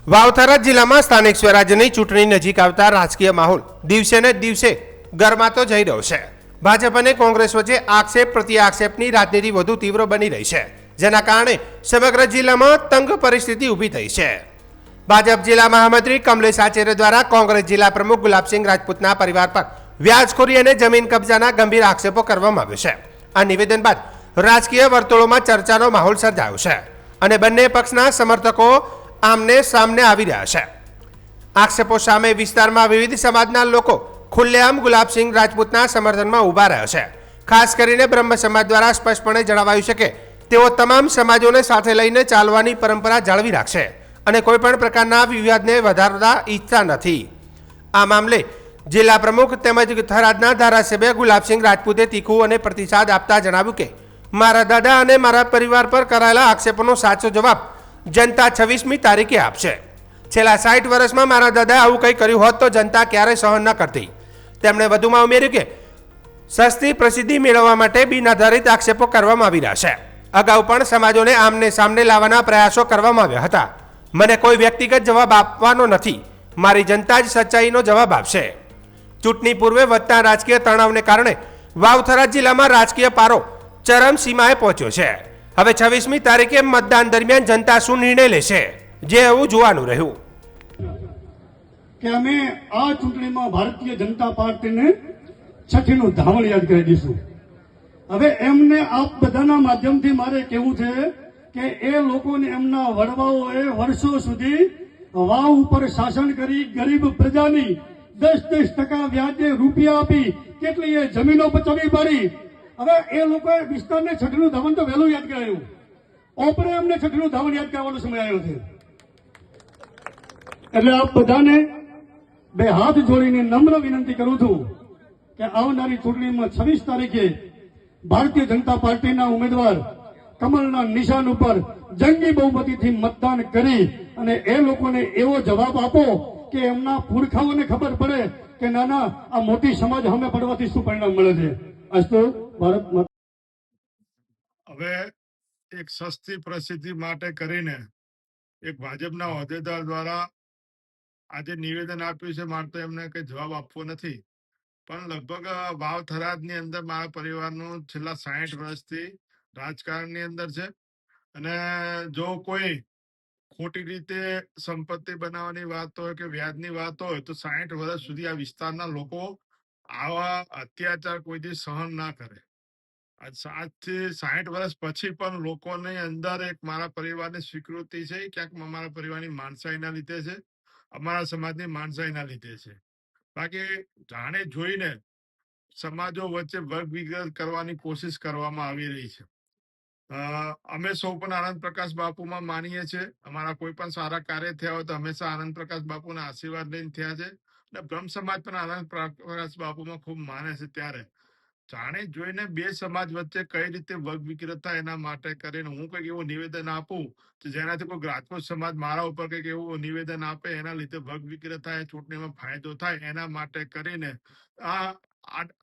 વાવથરા જિલ્લામાં સ્થાનિક સ્વરાજ્યની ચૂંટણી નજીક આવતા રાજકીય માહોલ દિવસે ને દિવસે ગરમાતો જઈ રહ્યો છે. ભાજપ અને કોંગ્રેસ વચ્ચે આક્ષેપ પ્રતિ આક્ષેપની રાજનીતિ વધુ તીવ્ર બની રહી છે, જેના કારણે સમગ્ર જિલ્લામાં તંગ પરિસ્થિતિ ઊભી થઈ છે. ભાજપ જિલ્લા મહામંત્રી કમલેશ આચાર્ય દ્વારા કોંગ્રેસ જિલ્લા પ્રમુખ ગુલાબસિંહ રાજપૂતના પરિવાર પર વ્યાજખોરી અને જમીન કબજાના ગંભીર આક્ષેપો કરવામાં આવ્યો છે. આ નિવેદન બાદ રાજકીય વર્તુળોમાં ચર્ચાનો માહોલ સર્જાયો છે અને બંને પક્ષના સમર્થકો આમને સામને આવી રહ્યા છે. આક્ષેપો સામે વિસ્તારમાં વિવિધ સમાજના લોકો ખુલ્લેઆમ ગુલાબસિંહ રાજપૂતના સમર્થનમાં ઊભા રહ્યા છે. ખાસ કરીને બ્રહ્મ સમાજ દ્વારા સ્પષ્ટપણે જણાવાયું છે કે તેઓ તમામ સમાજોને સાથે લઈને ચાલવાની પરંપરા જાળવી રાખશે અને કોઈપણ પ્રકારના વિવાદને વધારવા ઈચ્છતા નથી. આ મામલે જિલ્લા પ્રમુખ તેમજ થરાદના ધારાસભ્ય ગુલાબસિંહ રાજપૂતે તીખું અને પ્રતિસાદ આપતા જણાવ્યું કે મારા દાદા અને મારા પરિવાર પર કરાયેલા આક્ષેપોનો સાચો જવાબ જનતા 26મી તારીખે આપશે. છેલ્લા 60 વર્ષમાં મારા દાદાએ આવું કંઈ કર્યું હોત તો જનતા ક્યારેય સહન ન કરતી. તેમણે વધુમાં ઉમેર્યું કે સસ્તી પ્રસિદ્ધિ મેળવવા માટે બિનઆધારિત આક્ષેપો કરવામાં આવી રહ્યા છે. અગાઉ પણ સમાજોને આમને સામને લાવવાના પ્રયાસો કરવામાં આવ્યા હતા. મને કોઈ વ્યક્તિગત જવાબ આપવાનો નથી. મારી જનતા જ સચ્ચાઈનો જવાબ આપશે. ચૂંટણી પૂર્વે વધતા રાજકીય તણાવને કારણે વાવથરા જિલ્લામાં રાજકીય પારો ચરમસીમાએ પહોંચ્યો છે. હવે 26મી તારીખે મતદાન દરમિયાન જનતા શું નિર્ણય લેશે, જે એવું જોવાનું રહ્યું. કે અમે આ ચૂંટણીમાં ભારતીય જનતા પાર્ટીને છઠ્ઠીનું ધાવણ યાદ કરી દઈશું. હવે એમને આપ બધાના માધ્યમથી મારે કહેવું છે કે એ લોકોને એમના વડવાઓએ વર્ષો સુધી વાવ ઉપર શાસન કરી ગરીબ પ્રજાની 10% વ્યાજે રૂપિયા આપી કેટલી એ જમીનો બચાવી પાડી. હવે એ લોકોએ વિસ્તારને છઠ્ઠીનું ધાવણ તો વહેલું યાદ કરાયું. ઓપરે એમને છઠ્ઠીનું ધાવણ યાદ કરવાનો સમય આવ્યો છે. એટલે આપ બધાને બે હાથ જોડીને નમ્ર વિનંતી કરું છું કે આવનારી ચૂંટણીમાં 26 તારીખે ભારતીય જનતા પાર્ટીના ઉમેદવાર કમલના નિશાન ઉપર જંગી બહુમતીથી મતદાન કરી અને એ લોકોને એવો જવાબ આપો કે એમના પુરખાઓને ખબર પડે કે નાના આ મોટી સમાજ સામે પડવાથી શું પરિણામ મળે છે. અસ્તુ ભારત માતા. હવે એક સસ્તી પ્રસિદ્ધિ માટે કરીને એક ભાજપના હોદ્દેદાર દ્વારા આજે નિવેદન આપ્યું છે. મારે તો એમને કઈ જવાબ આપવો નથી, પણ લગભગ વાવ થરાદની અંદર મારા પરિવારનું છેલ્લા 60 વર્ષથી રાજકારણની અંદર છે અને જો કોઈ ખોટી રીતે સંપત્તિ બનાવવાની વાત હોય કે વ્યાજની વાત હોય તો 60 વર્ષ સુધી આ વિસ્તારના લોકો આવા અત્યાચાર કોઈ દિવસ સહન ના કરે. આજથી 60 વર્ષ પછી પણ લોકોની અંદર એક મારા પરિવારની સ્વીકૃતિ છે. ક્યાંક અમારા પરિવારની માણસાઈના લીધે છે, અમારા સમાજની માણસાઈના લીધે છે. બાકી જાણે જોઈને સમાજો વચ્ચે વર્ગ વિગ્રહ કરવાની કોશિશ કરવામાં આવી રહી છે. અમે સૌ પણ આનંદ પ્રકાશ બાપુમાં માનીએ છીએ. અમારા કોઈ પણ સારા કાર્ય થયા હોય તો હંમેશા આનંદ પ્રકાશ બાપુના આશીર્વાદ લઈને થયા છે અને બ્રહ્મ સમાજ પણ આનંદ પ્રકાશ બાપુમાં ખૂબ માને છે. ત્યારે જાણે જોઈને બે સમાજ વચ્ચે કઈ રીતે વર્ગ વિગ્રહ થાય એના માટે કરીને હું કઈક એવું નિવેદન આપું જેનાથી કોઈ રાજપૂત સમાજ મારા ઉપર કઈક એવું નિવેદન આપે એના લીધે વર્ગ વિગ્રહ થાય, ચૂંટણીમાં ફાયદો થાય, એના માટે કરીને આ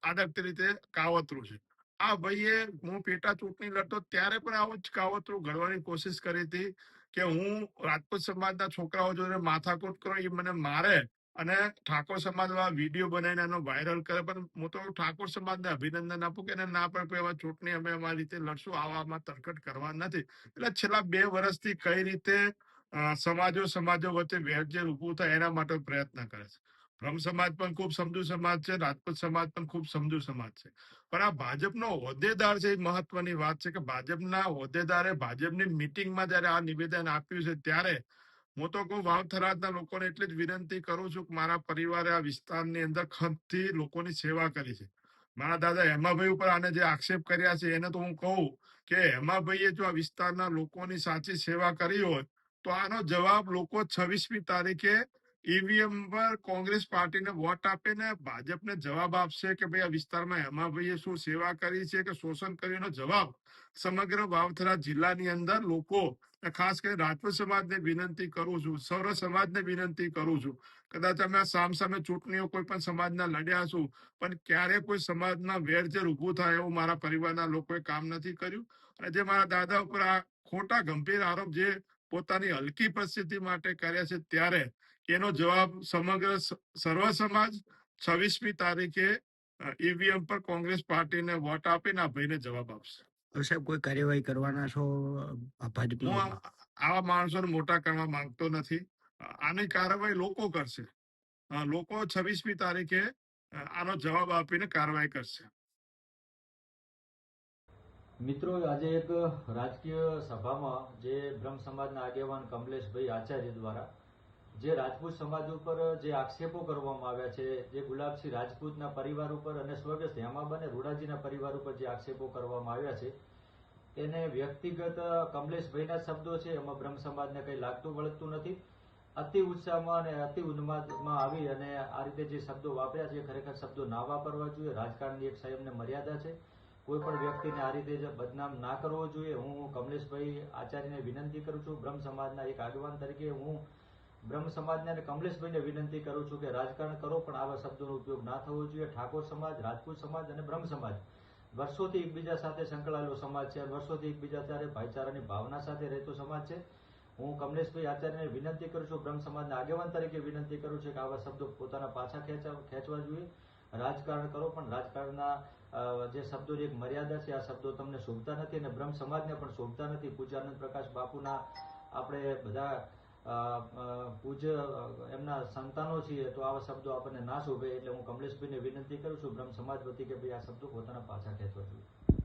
આડકતી રીતે કાવતરું છે. આ ભાઈએ હું પેટા ચૂંટણી લડતો ત્યારે પણ આવું જ કાવતરું ઘડવાની કોશિશ કરી હતી કે હું રાજપૂત સમાજના છોકરાઓ જોડે માથાકૂટ કરો, એ મને મારે અને ઠાકોર સમાજ વિડીયો બનાવીને એનો વાયરલ કરે. પણ હું તો ઠાકોર સમાજને અભિનંદન આપું કે ના પણ ચૂંટણી અમે અમારી રીતે લડશું, આવામાં તરકટ કરવા નથી. એટલે છેલ્લા 2 વર્ષથી કઈ રીતે સમાજો વચ્ચે વેરઝેર ઉભું થાય એના માટે પ્રયત્ન કરે છે. બ્રહ્મ સમાજ પણ ખૂબ સમજુ સમાજ છે, રાજપૂત સમાજ પણ ખૂબ સમજુ સમાજ છે. પણ આ ભાજપનો હોદ્દેદાર છે, એ મહત્વની વાત છે કે ભાજપના હોદ્દેદારે ભાજપની મિટિંગમાં જયારે આ નિવેદન આપ્યું છે ત્યારે હું તો કહું વાવ થરાદના લોકોને એટલી જ વિનંતી કરું છું કે મારા પરિવારે આ વિસ્તારની અંદર ખંતથી લોકોની સેવા કરી છે. મારા દાદા હેમાભાઈ ઉપર આને જે આક્ષેપ કર્યા છે એને તો હું કહું કે હેમાભાઈએ જો આ વિસ્તારના લોકોની સાચી સેવા કરી હોય તો આનો જવાબ લોકો 26મી તારીખે ઈવીએમ પર કોંગ્રેસ પાર્ટીને વોટ આપીને ભાજપને જવાબ આપશે કે ભાઈ આ વિસ્તારમાં હેમાભાઈએ શું સેવા કરી છે કે શોષણ કર્યુંનો જવાબ સમગ્ર વાવથરા જિલ્લાની અંદર લોકો, ખાસ કરીને રાજપૂત સમાજને વિનંતી કરું છું, સૌર સમાજને વિનંતી કરું છું. કદાચ અમે સામસામે ચૂંટણીઓ કોઈ પણ સમાજના લડ્યા છું, પણ ક્યારે કોઈ સમાજના વેરઝેર ઉભું થાય એવું મારા પરિવારના લોકોએ કામ નથી કર્યું. અને જે મારા દાદા ઉપર આ ખોટા ગંભીર આરોપ જે પોતાની હલકી પ્રસિદ્ધિ માટે કર્યા છે, ત્યારે એનો જવાબ સમગ્ર સર્વ સમાજ 26મી તારીખે ઈવીએમ પર કોંગ્રેસ પાર્ટીને વોટ આપીને આ ભાઈને જવાબ આપશે. તો સાહેબ કોઈ કાર્યવાહી કરવાના છો ભાજપનો? હું આવા માણસોને મોટા કરવા માંગતો નથી. આની કાર્યવાહી લોકો કરશે. લોકો 26મી તારીખે આનો જવાબ આપીને કાર્યવાહી કરશે. મિત્રો, આજે એક રાજકીય સભામાં જે બ્રહ્મ સમાજના આગેવાન કમલેશભાઈ આચાર્ય દ્વારા જે રાજપૂત સમાજ ઉપર જે આક્ષેપો કરવામાં આવ્યા છે, જે ગુલાબસિંહ રાજપૂતના પરિવાર ઉપર અને સ્વર્ગસ્થ હેમાબેન રૂડાજીના પરિવાર ઉપર જે આક્ષેપો કરવામાં આવ્યા છે, એને વ્યક્તિગત કમલેશભાઈના શબ્દો છે, એમાં બ્રહ્મ સમાજને કંઈ લાગતું વળગતું નથી. અતિ ઉત્સાહમાં અને અતિ ઉન્માદમાં આવી અને આ રીતે જે શબ્દો વાપર્યા છે, ખરેખર શબ્દો ના વાપરવા જોઈએ. રાજકારણની એક સંયમને મર્યાદા છે. કોઈ પણ વ્યક્તિને આ રીતે બદનામ ના કરવો જોઈએ. હું કમલેશભાઈ આચાર્યને વિનંતી કરું છું, બ્રહ્મ સમાજના એક આગેવાન તરીકે હું બ્રહ્મ સમાજને અને કમલેશભાઈને વિનંતી કરું છું કે રાજકારણ કરો પણ આવા શબ્દોનો ઉપયોગ ના થવો જોઈએ. ઠાકોર સમાજ, રાજપૂત સમાજ અને બ્રહ્મ સમાજ વર્ષોથી એકબીજા સાથે સંકળાયેલો સમાજ છે. વર્ષોથી એકબીજા સાથે ભાઈચારાની ભાવના સાથે રહેતો સમાજ છે. હું કમલેશભાઈ આચાર્યને વિનંતી કરું છું, બ્રહ્મ સમાજના આગેવાન તરીકે વિનંતી કરું છું કે આવા શબ્દો પોતાના પાછા ખેંચવા જોઈએ. રાજકારણ કરો પણ રાજકારણના જે શબ્દોની એક મર્યાદા છે, આ શબ્દો તમને શોભતા નથી અને બ્રહ્મ સમાજને પણ શોભતા નથી. પૂજ્ય આનંદ પ્રકાશ બાપુના આપણે બધા પૂજ્ય એમના સંતાનો છીએ, તો આવા શબ્દો આપણને ના શોભે. એટલે હું કમલેશભાઈને વિનંતી કરું છું બ્રહ્મ સમાજ વતી કે ભાઈ આ શબ્દો પોતાના પાછા ખેંચવા જોઈએ.